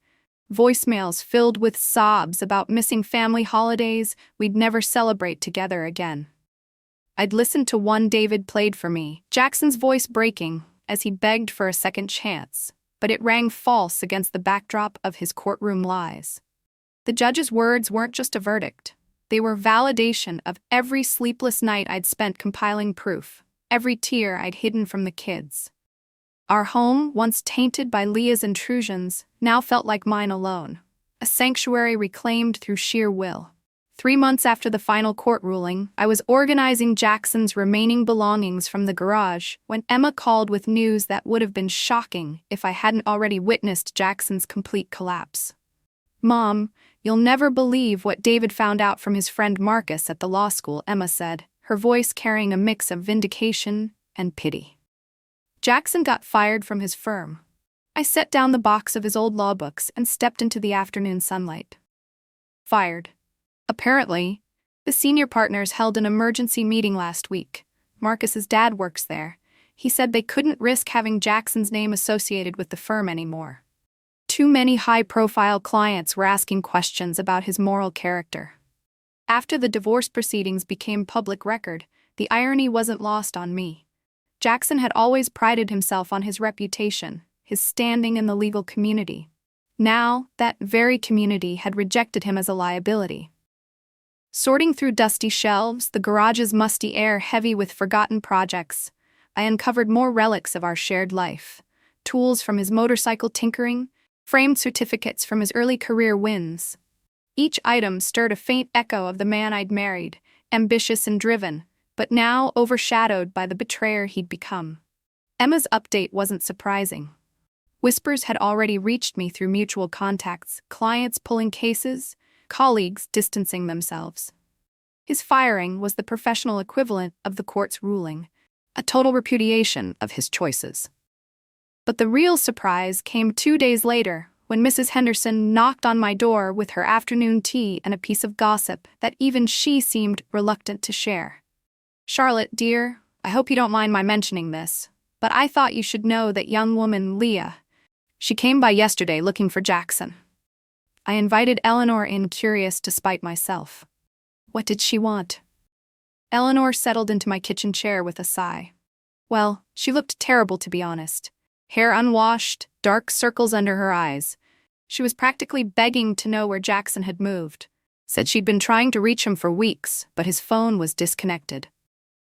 voicemails filled with sobs about missing family holidays we'd never celebrate together again. I'd listened to one David played for me, Jackson's voice breaking as he begged for a second chance, but it rang false against the backdrop of his courtroom lies. The judge's words weren't just a verdict. They were validation of every sleepless night I'd spent compiling proof, every tear I'd hidden from the kids. Our home, once tainted by Leah's intrusions, now felt like mine alone, a sanctuary reclaimed through sheer will. 3 months after the final court ruling, I was organizing Jackson's remaining belongings from the garage when Emma called with news that would have been shocking if I hadn't already witnessed Jackson's complete collapse. "Mom, you'll never believe what David found out from his friend Marcus at the law school," Emma said, her voice carrying a mix of vindication and pity. Jackson got fired from his firm. I set down the box of his old law books and stepped into the afternoon sunlight. Fired. Apparently, the senior partners held an emergency meeting last week. Marcus's dad works there. He said they couldn't risk having Jackson's name associated with the firm anymore. Too many high-profile clients were asking questions about his moral character. After the divorce proceedings became public record, the irony wasn't lost on me. Jackson had always prided himself on his reputation, his standing in the legal community. Now, that very community had rejected him as a liability. Sorting through dusty shelves, the garage's musty air heavy with forgotten projects, I uncovered more relics of our shared life. Tools from his motorcycle tinkering, framed certificates from his early career wins. Each item stirred a faint echo of the man I'd married, ambitious and driven, but now overshadowed by the betrayer he'd become. Emma's update wasn't surprising. Whispers had already reached me through mutual contacts, clients pulling cases, colleagues distancing themselves. His firing was the professional equivalent of the court's ruling, a total repudiation of his choices. But the real surprise came 2 days later, when Mrs. Henderson knocked on my door with her afternoon tea and a piece of gossip that even she seemed reluctant to share. "Charlotte, dear, I hope you don't mind my mentioning this, but I thought you should know that young woman, Leah. She came by yesterday looking for Jackson." I invited Eleanor in, curious to spite myself. What did she want? Eleanor settled into my kitchen chair with a sigh. Well, she looked terrible, to be honest. Hair unwashed, dark circles under her eyes. She was practically begging to know where Jackson had moved. Said she'd been trying to reach him for weeks, but his phone was disconnected.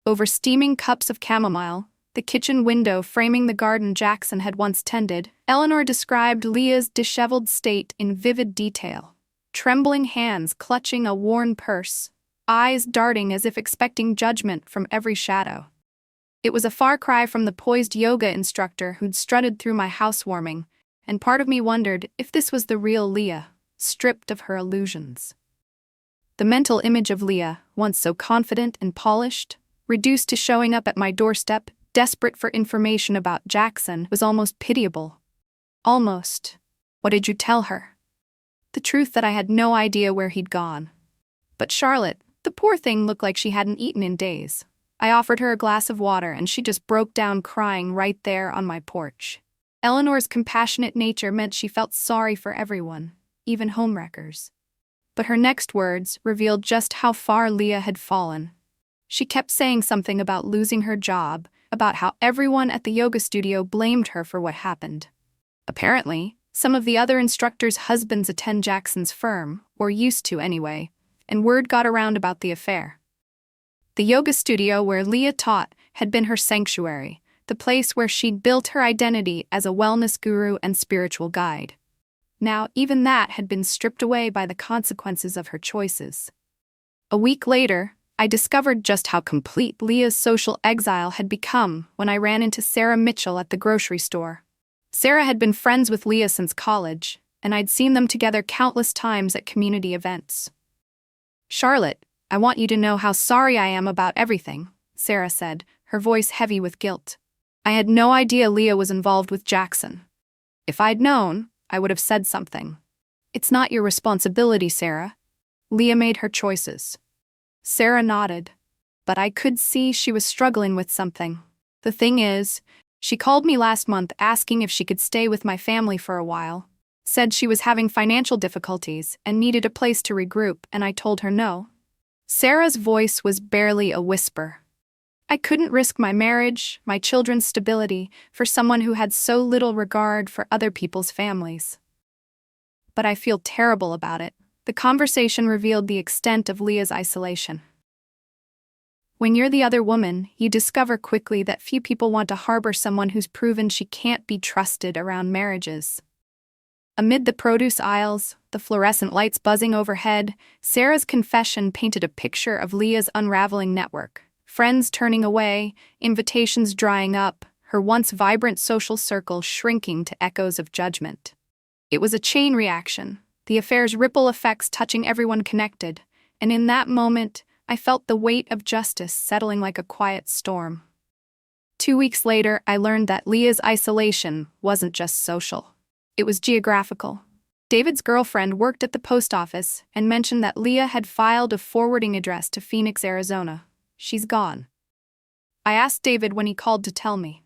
Over steaming cups of chamomile, the kitchen window framing the garden Jackson had once tended, Eleanor described Leah's disheveled state in vivid detail. Trembling hands clutching a worn purse, eyes darting as if expecting judgment from every shadow. It was a far cry from the poised yoga instructor who'd strutted through my housewarming, and part of me wondered if this was the real Leah, stripped of her illusions. The mental image of Leah, once so confident and polished, reduced to showing up at my doorstep, desperate for information about Jackson, was almost pitiable. Almost. What did you tell her? The truth that I had no idea where he'd gone. But Charlotte, the poor thing looked like she hadn't eaten in days. I offered her a glass of water and she just broke down crying right there on my porch. Eleanor's compassionate nature meant she felt sorry for everyone, even homewreckers. But her next words revealed just how far Leah had fallen. She kept saying something about losing her job, about how everyone at the yoga studio blamed her for what happened. Apparently, some of the other instructors' husbands attend Jackson's firm, or used to anyway, and word got around about the affair. The yoga studio where Leah taught had been her sanctuary, the place where she'd built her identity as a wellness guru and spiritual guide. Now, even that had been stripped away by the consequences of her choices. A week later, I discovered just how complete Leah's social exile had become when I ran into Sarah Mitchell at the grocery store. Sarah had been friends with Leah since college, and I'd seen them together countless times at community events. "Charlotte, I want you to know how sorry I am about everything," Sarah said, her voice heavy with guilt. "I had no idea Leah was involved with Jackson. If I'd known, I would have said something. It's not your responsibility, Sarah. Leah made her choices. Sarah nodded, but I could see she was struggling with something. The thing is, she called me last month asking if she could stay with my family for a while. Said she was having financial difficulties and needed a place to regroup, and I told her no. Sarah's voice was barely a whisper. I couldn't risk my marriage, my children's stability, for someone who had so little regard for other people's families. But I feel terrible about it. The conversation revealed the extent of Leah's isolation. When you're the other woman, you discover quickly that few people want to harbor someone who's proven she can't be trusted around marriages. Amid the produce aisles, the fluorescent lights buzzing overhead, Sarah's confession painted a picture of Leah's unraveling network. Friends turning away, invitations drying up, her once vibrant social circle shrinking to echoes of judgment. It was a chain reaction, the affair's ripple effects touching everyone connected, and in that moment, I felt the weight of justice settling like a quiet storm. 2 weeks later, I learned that Leah's isolation wasn't just social. It was geographical. David's girlfriend worked at the post office and mentioned that Leah had filed a forwarding address to Phoenix, Arizona. She's gone. I asked David when he called to tell me.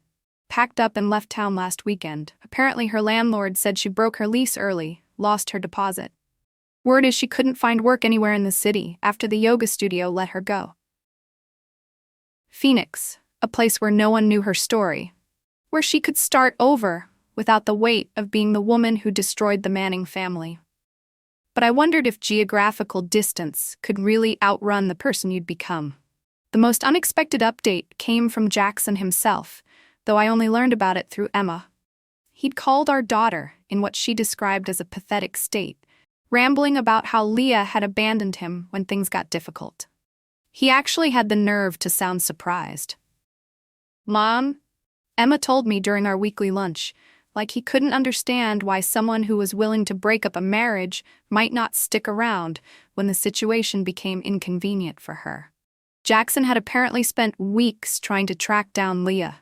Packed up and left town last weekend. Apparently her landlord said she broke her lease early, lost her deposit. Word is she couldn't find work anywhere in the city after the yoga studio let her go. Phoenix, a place where no one knew her story, where she could start over without the weight of being the woman who destroyed the Manning family. But I wondered if geographical distance could really outrun the person you'd become. The most unexpected update came from Jackson himself, though I only learned about it through Emma. He'd called our daughter in what she described as a pathetic state, rambling about how Leah had abandoned him when things got difficult. He actually had the nerve to sound surprised. "Mom," Emma told me during our weekly lunch, like he couldn't understand why someone who was willing to break up a marriage might not stick around when the situation became inconvenient for her. Jackson had apparently spent weeks trying to track down Leah,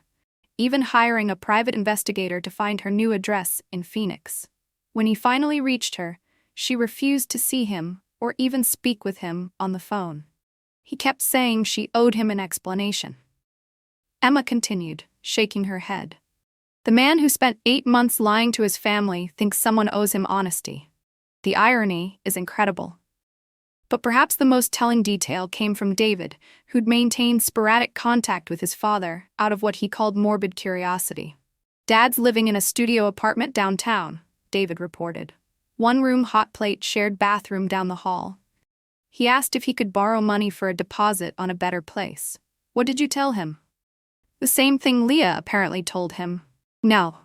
even hiring a private investigator to find her new address in Phoenix. When he finally reached her, she refused to see him or even speak with him on the phone. He kept saying she owed him an explanation. Emma continued, shaking her head. The man who spent 8 months lying to his family thinks someone owes him honesty. The irony is incredible. But perhaps the most telling detail came from David, who'd maintained sporadic contact with his father out of what he called morbid curiosity. "Dad's living in a studio apartment downtown," David reported. "One-room hot plate shared bathroom down the hall. He asked if he could borrow money for a deposit on a better place. What did you tell him?" "The same thing Leah apparently told him." "No."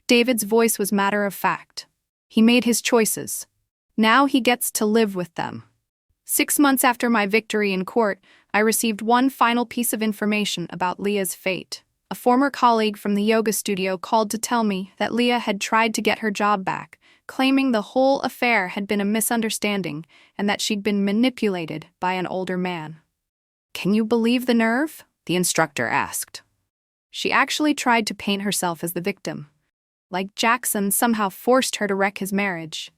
David's voice was matter of fact. "He made his choices. Now he gets to live with them." 6 months after my victory in court, I received one final piece of information about Leah's fate. A former colleague from the yoga studio called to tell me that Leah had tried to get her job back, claiming the whole affair had been a misunderstanding and that she'd been manipulated by an older man. "Can you believe the nerve?" the instructor asked. She actually tried to paint herself as the victim, like Jackson somehow forced her to wreck his marriage.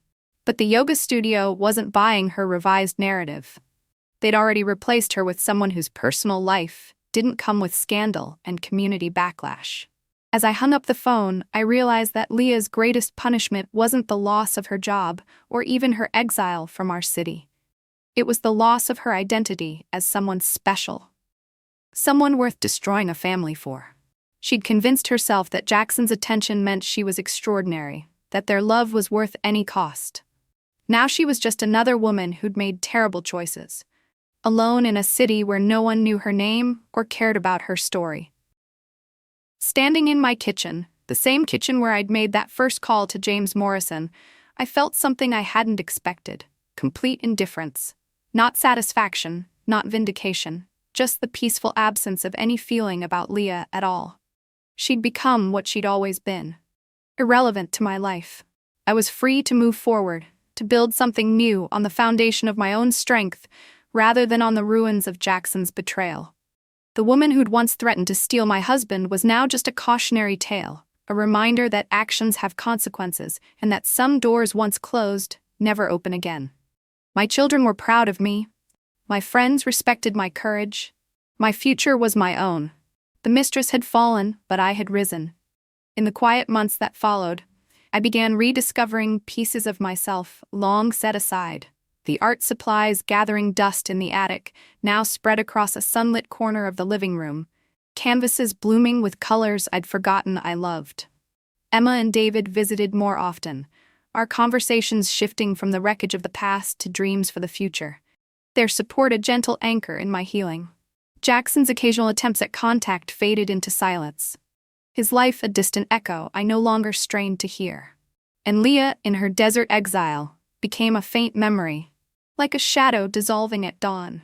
But the yoga studio wasn't buying her revised narrative. They'd already replaced her with someone whose personal life didn't come with scandal and community backlash. As I hung up the phone, I realized that Leah's greatest punishment wasn't the loss of her job or even her exile from our city. It was the loss of her identity as someone special. Someone worth destroying a family for. She'd convinced herself that Jackson's attention meant she was extraordinary, that their love was worth any cost. Now she was just another woman who'd made terrible choices, alone in a city where no one knew her name or cared about her story. Standing in my kitchen, the same kitchen where I'd made that first call to James Morrison, I felt something I hadn't expected: complete indifference. Not satisfaction, not vindication, just the peaceful absence of any feeling about Leah at all. She'd become what she'd always been, irrelevant to my life. I was free to move forward, to build something new on the foundation of my own strength, rather than on the ruins of Jackson's betrayal. The woman who'd once threatened to steal my husband was now just a cautionary tale, a reminder that actions have consequences and that some doors once closed never open again. My children were proud of me. My friends respected my courage. My future was my own. The mistress had fallen, but I had risen. In the quiet months that followed, I began rediscovering pieces of myself long set aside. The art supplies gathering dust in the attic, now spread across a sunlit corner of the living room. Canvases blooming with colors I'd forgotten I loved. Emma and David visited more often, our conversations shifting from the wreckage of the past to dreams for the future. Their support a gentle anchor in my healing. Jackson's occasional attempts at contact faded into silence. His life a distant echo I no longer strained to hear. And Leah, in her desert exile, became a faint memory, like a shadow dissolving at dawn.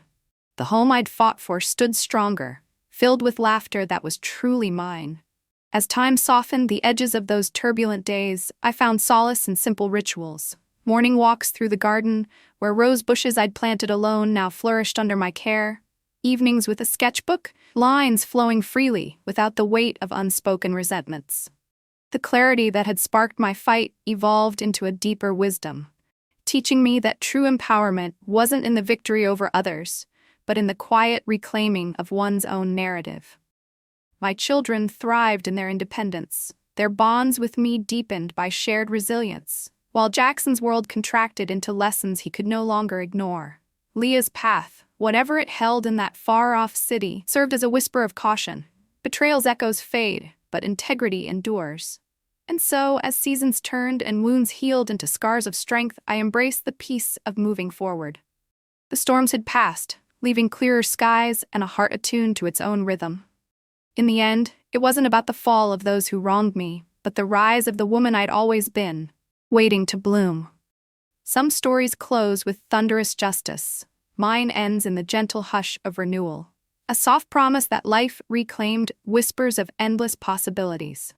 The home I'd fought for stood stronger, filled with laughter that was truly mine. As time softened the edges of those turbulent days, I found solace in simple rituals. Morning walks through the garden, where rose bushes I'd planted alone now flourished under my care. Evenings with a sketchbook, lines flowing freely without the weight of unspoken resentments. The clarity that had sparked my fight evolved into a deeper wisdom, teaching me that true empowerment wasn't in the victory over others, but in the quiet reclaiming of one's own narrative. My children thrived in their independence, their bonds with me deepened by shared resilience, while Jackson's world contracted into lessons he could no longer ignore. Leah's path, whatever it held in that far-off city, served as a whisper of caution. Betrayal's echoes fade, but integrity endures. And so, as seasons turned and wounds healed into scars of strength, I embraced the peace of moving forward. The storms had passed, leaving clearer skies and a heart attuned to its own rhythm. In the end, it wasn't about the fall of those who wronged me, but the rise of the woman I'd always been, waiting to bloom. Some stories close with thunderous justice. Mine ends in the gentle hush of renewal. A soft promise that life reclaimed whispers of endless possibilities.